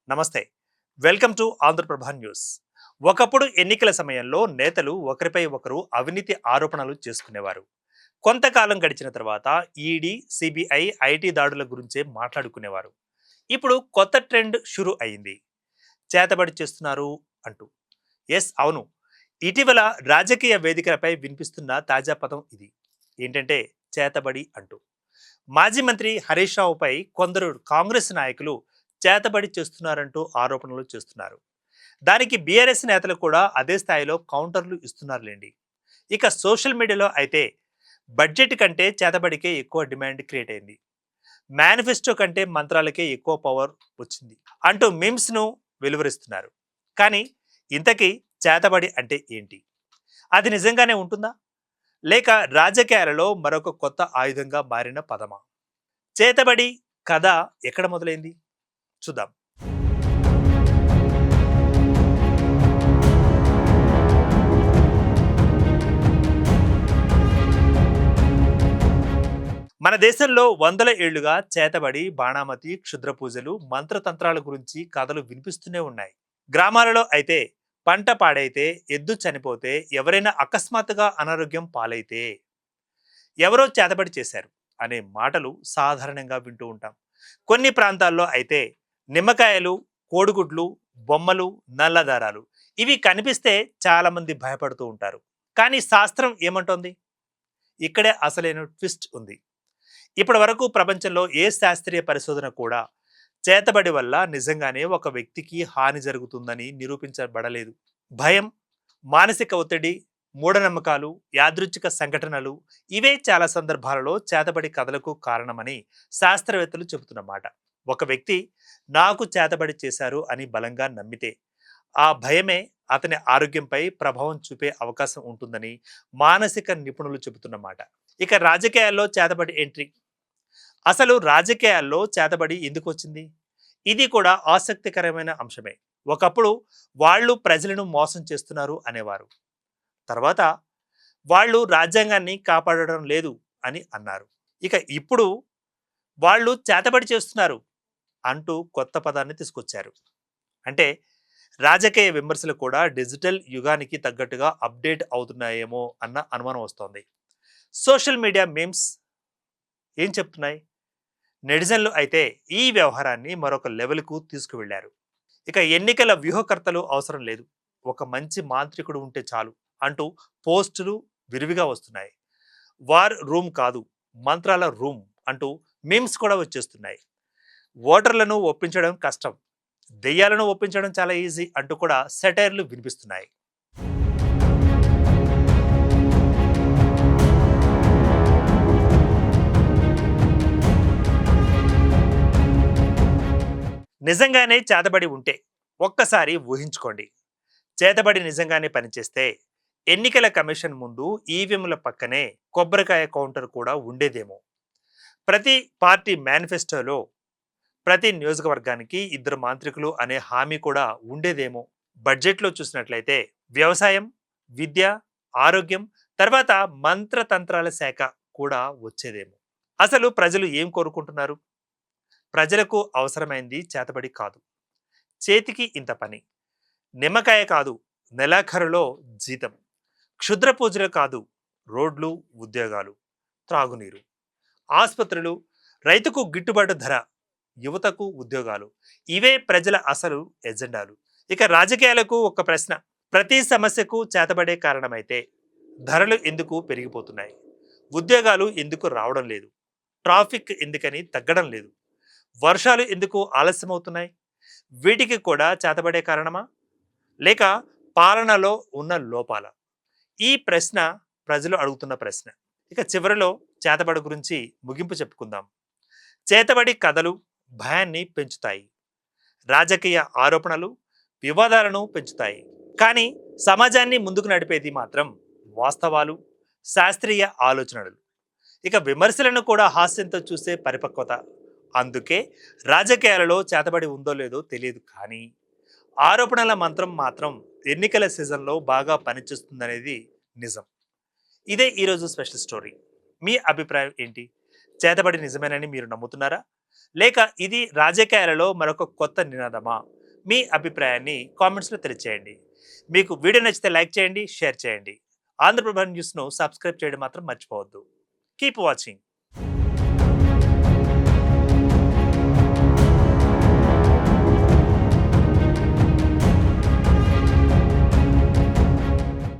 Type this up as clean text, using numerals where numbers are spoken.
నమస్తే, welcome to Andhraprabha news. ఒకప్పుడు ఎన్నికల సమయంలో నేతలు ఒకరిపై ఒకరు అవినీతి ఆరోపణలు చేసుకునేవారు. కొంతకాలం గడిచిన తర్వాత ఈడీ, సిబిఐ, ఐటీ దాడుల గురించే మాట్లాడుకునేవారు. ఇప్పుడు కొత్త ట్రెండ్ షురు అయింది. చేతబడి చేస్తున్నారు అంటూ. ఎస్, అవును. ఇటీవల రాజకీయ వేదికలపై వినిపిస్తున్న తాజా పదం ఇది. ఏంటంటే చేతబడి అంటూ. మాజీ మంత్రి హరీష్ రావుపై కొందరు కాంగ్రెస్ నాయకులు చేతబడి చేస్తున్నారంటూ ఆరోపణలు చేస్తున్నారు. దానికి బీఆర్ఎస్ నేతలు కూడా అదే స్థాయిలో కౌంటర్లు ఇస్తున్నారులేండి. ఇక సోషల్ మీడియాలో అయితే బడ్జెట్ కంటే చేతబడికే ఎక్కువ డిమాండ్ క్రియేట్ అయింది. మేనిఫెస్టో కంటే మంత్రాలకే ఎక్కువ పవర్ వచ్చింది అంటూ మీమ్స్ను వెలువరిస్తున్నారు. కానీ ఇంతకీ చేతబడి అంటే ఏంటి? అది నిజంగానే ఉంటుందా, లేక రాజకీయాలలో మరొక కొత్త ఆయుధంగా మారిన పదమా? చేతబడి కథ ఎక్కడ మొదలైంది చూద్దాం. మన దేశంలో వందల ఏళ్లుగా చేతబడి, బాణామతి, క్షుద్ర పూజలు, మంత్రతంత్రాల గురించి కథలు వినిపిస్తూనే ఉన్నాయి. గ్రామాలలో అయితే పంట పాడైతే, ఎద్దు చనిపోతే, ఎవరైనా అకస్మాత్తుగా అనారోగ్యం పాలైతే ఎవరో చేతబడి చేశారు అనే మాటలు సాధారణంగా వింటూ ఉంటాం. కొన్ని ప్రాంతాల్లో అయితే నిమ్మకాయలు, కోడిగుడ్లు, బొమ్మలు, నల్లదారాలు ఇవి కనిపిస్తే చాలా మంది భయపడుతూ ఉంటారు. కానీ శాస్త్రం ఏమంటోంది? ఇక్కడే అసలైన ట్విస్ట్ ఉంది. ఇప్పటి వరకు ప్రపంచంలో ఏ శాస్త్రీయ పరిశోధన కూడా చేతబడి వల్ల నిజంగానే ఒక వ్యక్తికి హాని జరుగుతుందని నిరూపించబడలేదు. భయం, మానసిక ఒత్తిడి, మూఢనమ్మకాలు, యాదృచ్ఛిక సంఘటనలు ఇవే చాలా సందర్భాలలో చేతబడి కథలకు కారణమని శాస్త్రవేత్తలు చెబుతున్నమాట. ఒక వ్యక్తి నాకు చేతబడి చేశారు అని బలంగా నమ్మితే ఆ భయమే అతని ఆరోగ్యంపై ప్రభావం చూపే అవకాశం ఉంటుందని మానసిక నిపుణులు చెబుతున్నమాట. ఇక రాజకీయాల్లో చేతబడి ఎంట్రీ. అసలు రాజకీయాల్లో చేతబడి ఎందుకు వచ్చింది? ఇది కూడా ఆసక్తికరమైన అంశమే. ఒకప్పుడు వాళ్ళు ప్రజలను మోసం చేస్తున్నారు అనేవారు. తర్వాత వాళ్ళు రాజ్యాంగాన్ని కాపాడడం లేదు అని అన్నారు. ఇక ఇప్పుడు వాళ్ళు చేతబడి చేస్తున్నారు అంటూ కొత్త పదాన్ని తీసుకొచ్చారు. అంటే రాజకీయ విమర్శలు కూడా డిజిటల్ యుగానికి తగ్గట్టుగా అప్డేట్ అవుతున్నాయేమో అన్న అనుమానం వస్తోంది. సోషల్ మీడియా మీమ్స్ ఏం చెప్తున్నాయి? నెటిజన్లు అయితే ఈ వ్యవహారాన్ని మరొక లెవెల్కు తీసుకువెళ్లారు. ఇక ఎన్నికల వ్యూహకర్తలు అవసరం లేదు, ఒక మంచి మాంత్రికుడు ఉంటే చాలు అంటూ పోస్టులు విరివిగా వస్తున్నాయి. వార్ రూమ్ కాదు, మంత్రాల రూమ్ అంటూ మీమ్స్ కూడా వచ్చేస్తున్నాయి. ఓటర్లను ఒప్పించడం కష్టం, దెయ్యాలను ఒప్పించడం చాలా ఈజీ అంటూ కూడా సెటైర్లు వినిపిస్తున్నాయి. నిజంగానే చేతబడి ఉంటే ఒక్కసారి ఊహించుకోండి. చేతబడి నిజంగానే పనిచేస్తే ఎన్నికల కమిషన్ ముందు ఈవీఎంల పక్కనే కొబ్బరికాయ కౌంటర్ కూడా ఉండేదేమో. ప్రతి పార్టీ మేనిఫెస్టోలో ప్రతి నియోజకవర్గానికి 2 మాంత్రికులు అనే హామీ కూడా ఉండేదేమో. బడ్జెట్లో చూసినట్లయితే వ్యవసాయం, విద్య, ఆరోగ్యం, తర్వాత మంత్రతంత్రాల శాఖ కూడా వచ్చేదేమో. అసలు ప్రజలు ఏం కోరుకుంటున్నారు? ప్రజలకు అవసరమైంది చేతబడి కాదు, చేతికి ఇంత పని, నిమ్మకాయ కాదు, నెలాఖరులో జీతం, క్షుద్ర పూజలు కాదు, రోడ్లు, ఉద్యోగాలు, త్రాగునీరు, ఆసుపత్రులు, రైతుకు గిట్టుబాటు ధర, యువతకు ఉద్యోగాలు ఇవే ప్రజల అసలు ఎజెండాలు. ఇక రాజకీయాలకు ఒక ప్రశ్న. ప్రతి సమస్యకు చేతబడే కారణమైతే ధరలు ఎందుకు పెరిగిపోతున్నాయి? ఉద్యోగాలు ఎందుకు రావడం లేదు? ట్రాఫిక్ ఎందుకని తగ్గడం లేదు? వర్షాలు ఎందుకు ఆలస్యమవుతున్నాయి? వీటికి కూడా చేతబడే కారణమా, లేక పాలనలో ఉన్న లోపాల? ఈ ప్రశ్న ప్రజలు అడుగుతున్న ప్రశ్న. ఇక చివరిలో చేతబడి గురించి ముగింపు చెప్పుకుందాం. చేతబడి కథలు భయాన్ని పెంచుతాయి, రాజకీయ ఆరోపణలు వివాదాలను పెంచుతాయి. కానీ సమాజాన్ని ముందుకు నడిపేది మాత్రం వాస్తవాలు, శాస్త్రీయ ఆలోచనలు. ఇక విమర్శలను కూడా హాస్యంతో చూసే పరిపక్వత. అందుకే రాజకీయాలలో చేతబడి ఉందో లేదో తెలియదు, కానీ ఆరోపణల మంత్రం మాత్రం ఎన్నికల సీజన్లో బాగా పనిచేస్తుందనేది నిజం. ఇదే ఈరోజు స్పెషల్ స్టోరీ. మీ అభిప్రాయం ఏంటి? చేతబడి నిజమేనని మీరు నమ్ముతున్నారా? లేక ఇది రాజకీయాలలో మరొక కొత్త నినాదమా? మీ అభిప్రాయాన్ని కామెంట్స్‌లో తెలియచేయండి. మీకు వీడియో నచ్చితే లైక్ చేయండి, షేర్ చేయండి. ఆంధ్రప్రభ న్యూస్‌ను సబ్స్క్రైబ్ చేయడం మాత్రం మర్చిపోవద్దు. Keep watching.